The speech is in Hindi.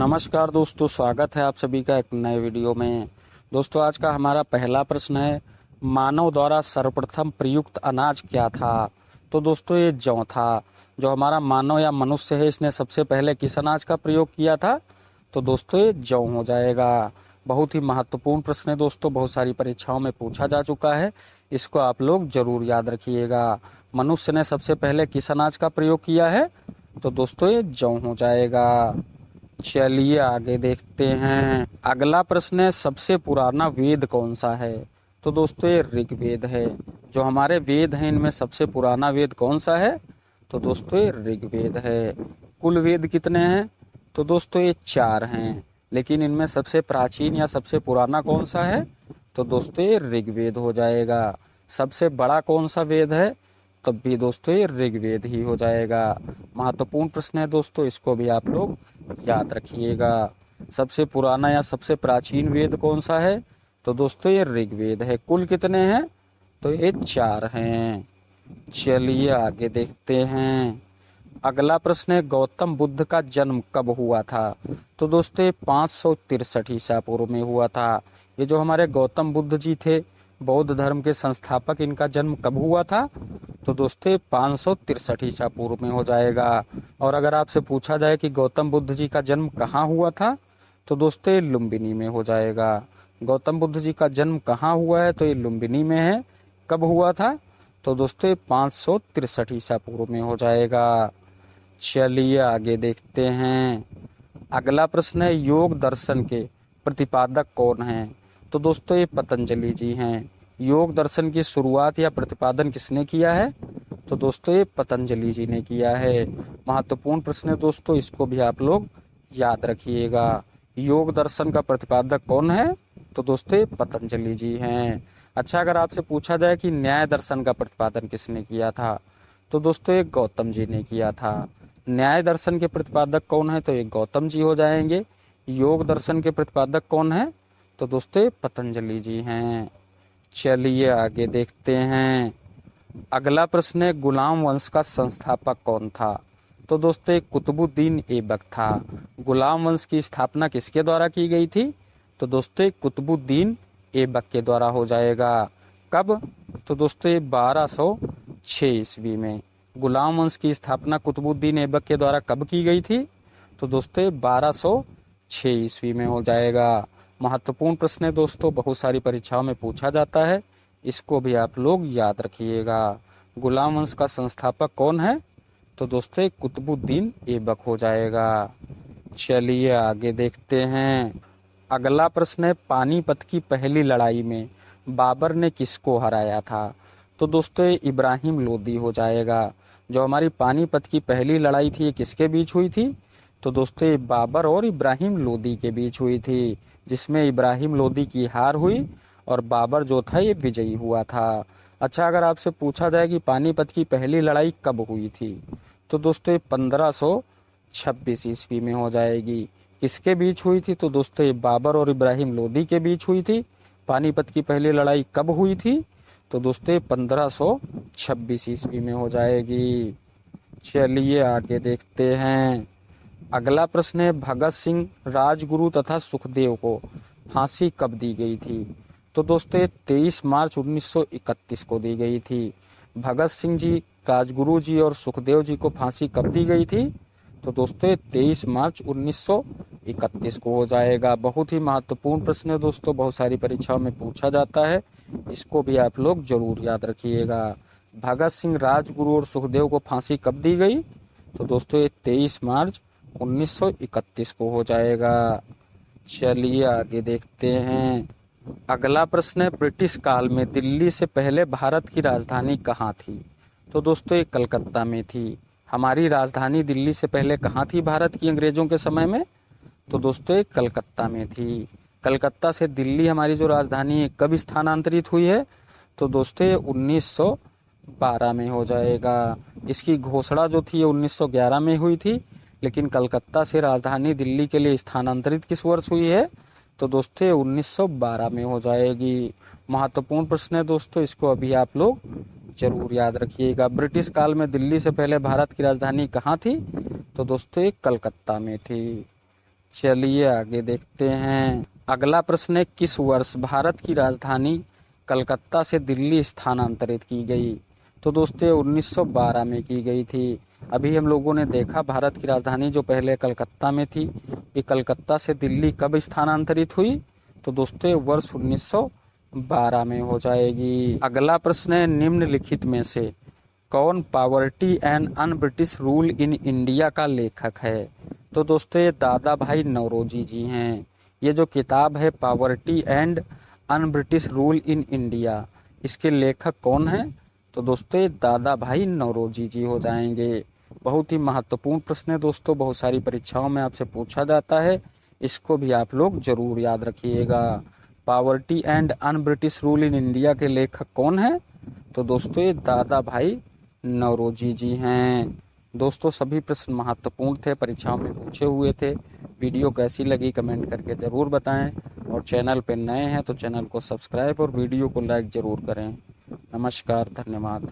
नमस्कार दोस्तों, स्वागत है आप सभी का एक नए वीडियो में। दोस्तों, आज का हमारा पहला प्रश्न है, मानव द्वारा सर्वप्रथम प्रयुक्त अनाज क्या था? तो दोस्तों, ये जौ था। जो हमारा मानव या मनुष्य है, इसने सबसे पहले किस अनाज का प्रयोग किया था? तो दोस्तों, ये जौ हो जाएगा। बहुत ही महत्वपूर्ण प्रश्न है दोस्तों, बहुत सारी परीक्षाओं में पूछा जा चुका है। इसको आप लोग जरूर याद रखिएगा। मनुष्य ने सबसे पहले किस अनाज का प्रयोग किया है? तो दोस्तों, ये जौ हो जाएगा। चलिए आगे देखते हैं। अगला प्रश्न है, सबसे पुराना वेद कौन सा है? तो दोस्तों, ये ऋग्वेद है। जो हमारे वेद हैं, इनमें सबसे पुराना वेद कौन सा है? तो दोस्तों, ये ऋग्वेद है। कुल वेद कितने हैं? तो दोस्तों, ये 4 हैं। लेकिन इनमें सबसे प्राचीन या सबसे पुराना कौन सा है? तो दोस्तों, ये ऋग्वेद हो जाएगा। सबसे बड़ा कौन सा वेद है? तब भी दोस्तों, ये ऋग्वेद ही हो जाएगा। महत्वपूर्ण प्रश्न है दोस्तों, इसको भी आप लोग याद रखिएगा। सबसे पुराना या सबसे प्राचीन वेद कौन सा है? तो दोस्तों, ये ऋग्वेद है। कुल कितने हैं? तो ये 4 हैं। चलिए आगे देखते हैं। अगला प्रश्न है, गौतम बुद्ध का जन्म कब हुआ था? तो दोस्तों, 563 ईसा पूर्व में हुआ था। ये जो हमारे गौतम बुद्ध जी थे, बौद्ध धर्म के संस्थापक, इनका जन्म कब हुआ था? तो दोस्तों, 563 ईसा पूर्व में हो जाएगा। और अगर आपसे पूछा जाए कि गौतम बुद्ध जी का जन्म कहाँ हुआ था? तो दोस्तों, ये लुम्बिनी में हो जाएगा। गौतम बुद्ध जी का जन्म कहाँ हुआ है? तो ये लुम्बिनी में है। कब हुआ था? तो दोस्तों, 563 ईसा पूर्व में हो जाएगा। चलिए आगे देखते हैं। अगला प्रश्न है, योग दर्शन के प्रतिपादक कौन हैं? तो दोस्तों, ये पतंजलि जी हैं। योग दर्शन की शुरुआत या प्रतिपादन किसने किया है? तो दोस्तों, ये पतंजलि जी ने किया है। महत्वपूर्ण प्रश्न है दोस्तों, इसको भी आप लोग याद रखिएगा। योग दर्शन का प्रतिपादक कौन है? तो दोस्तों, ये पतंजलि जी हैं। अच्छा, अगर आपसे पूछा जाए कि न्याय दर्शन का प्रतिपादन किसने किया था? तो दोस्तों, ये गौतम जी ने किया था। न्याय दर्शन के प्रतिपादक कौन है? तो ये गौतम जी हो जाएंगे। योग दर्शन के प्रतिपादक कौन है? तो दोस्तों, पतंजलि जी हैं। चलिए आगे देखते हैं। अगला प्रश्न है, गुलाम वंश का संस्थापक कौन था? तो दोस्तों, कुतुबुद्दीन ऐबक था। गुलाम वंश की स्थापना किसके द्वारा की गई थी? तो दोस्तों, कुतुबुद्दीन ऐबक के द्वारा हो जाएगा। कब? तो दोस्तों, 1206 ईस्वी में। गुलाम वंश की स्थापना कुतुबुद्दीन ऐबक के द्वारा कब की गई थी? तो दोस्तों, 1206 ईस्वी में हो जाएगा। महत्वपूर्ण प्रश्न है दोस्तों, बहुत सारी परीक्षाओं में पूछा जाता है। इसको भी आप लोग याद रखिएगा। गुलाम वंश का संस्थापक कौन है? तो दोस्तों, कुतुबुद्दीन ऐबक हो जाएगा। चलिए आगे देखते हैं। अगला प्रश्न है, पानीपत की पहली लड़ाई में बाबर ने किसको हराया था? तो दोस्तों, इब्राहिम लोदी हो जाएगा। जो हमारी पानीपत की पहली लड़ाई थी, ये किसके बीच हुई थी? तो दोस्तों, बाबर और इब्राहिम लोदी के बीच हुई थी, जिसमें इब्राहिम लोदी की हार हुई और बाबर जो था, ये विजयी हुआ था। अच्छा, अगर आपसे पूछा जाए कि पानीपत की पहली लड़ाई कब हुई थी? तो दोस्तों, 1526 ईस्वी में हो जाएगी। किसके बीच हुई थी? तो दोस्तों, बाबर और इब्राहिम लोदी के बीच हुई थी। पानीपत की पहली लड़ाई कब हुई थी? तो दोस्तों, 1526 ईस्वी में हो जाएगी। चलिए आगे देखते हैं। अगला प्रश्न है, भगत सिंह, राजगुरु तथा सुखदेव को फांसी कब दी गई थी? तो दोस्तों, 23 मार्च 1931 को दी गई थी। भगत सिंह जी, राजगुरु जी और सुखदेव जी को फांसी कब दी गई थी? तो दोस्तों, 23 मार्च 1931 को हो जाएगा। बहुत ही महत्वपूर्ण प्रश्न है दोस्तों, बहुत सारी परीक्षाओं में पूछा जाता है। इसको भी आप लोग जरूर याद रखिएगा। भगत सिंह, राजगुरु और सुखदेव को फांसी कब दी गई? तो दोस्तों, ये 23 मार्च 1931 को हो जाएगा। चलिए आगे देखते हैं। अगला प्रश्न है, ब्रिटिश काल में दिल्ली से पहले भारत की राजधानी कहाँ थी? तो दोस्तों, ये कलकत्ता में थी। हमारी राजधानी दिल्ली से पहले कहाँ थी भारत की, अंग्रेजों के समय में? तो दोस्तों, ये कलकत्ता में थी। कलकत्ता से दिल्ली हमारी जो राजधानी है, कब स्थानांतरित हुई है? तो दोस्तों, ये 1912 में हो जाएगा। इसकी घोषणा जो थी, ये 1911 में हुई थी। लेकिन कलकत्ता से राजधानी दिल्ली के लिए स्थानांतरित किस वर्ष हुई है? तो दोस्तों, 1912 में हो जाएगी। महत्वपूर्ण प्रश्न है दोस्तों, इसको अभी आप लोग जरूर याद रखिएगा। ब्रिटिश काल में दिल्ली से पहले भारत की राजधानी कहाँ थी? तो दोस्तों, कलकत्ता में थी। चलिए आगे देखते हैं। अगला प्रश्न है, किस वर्ष भारत की राजधानी कलकत्ता से दिल्ली स्थानांतरित की गई? तो दोस्तों 1912 में की गई थी। अभी हम लोगों ने देखा भारत की राजधानी जो पहले कलकत्ता में थी, ये कलकत्ता से दिल्ली कब स्थानांतरित हुई? तो दोस्तों ये वर्ष 1912 में हो जाएगी। अगला प्रश्न है, निम्नलिखित में से कौन poverty and un British rule in India का लेखक है? तो दोस्तों ये दादा भाई नौरोजी जी हैं। ये जो किताब है poverty and un British rule in India, इसके लेखक कौन हैं? तो दोस्तों ये दादा भाई नौरोजी जी हो जाएंगे। बहुत ही महत्वपूर्ण प्रश्न है दोस्तों, बहुत सारी परीक्षाओं में आपसे पूछा जाता है, इसको भी आप लोग जरूर याद रखिएगा। Poverty and un British rule in India के लेखक कौन है? तो दोस्तों ये दादा भाई नौरोजी जी हैं। दोस्तों सभी प्रश्न महत्वपूर्ण थे, परीक्षाओं में पूछे हुए थे। वीडियो कैसी लगी कमेंट करके ज़रूर बताएं, और चैनल पर नए हैं तो चैनल को सब्सक्राइब और वीडियो को लाइक ज़रूर करें। नमस्कार, धन्यवाद।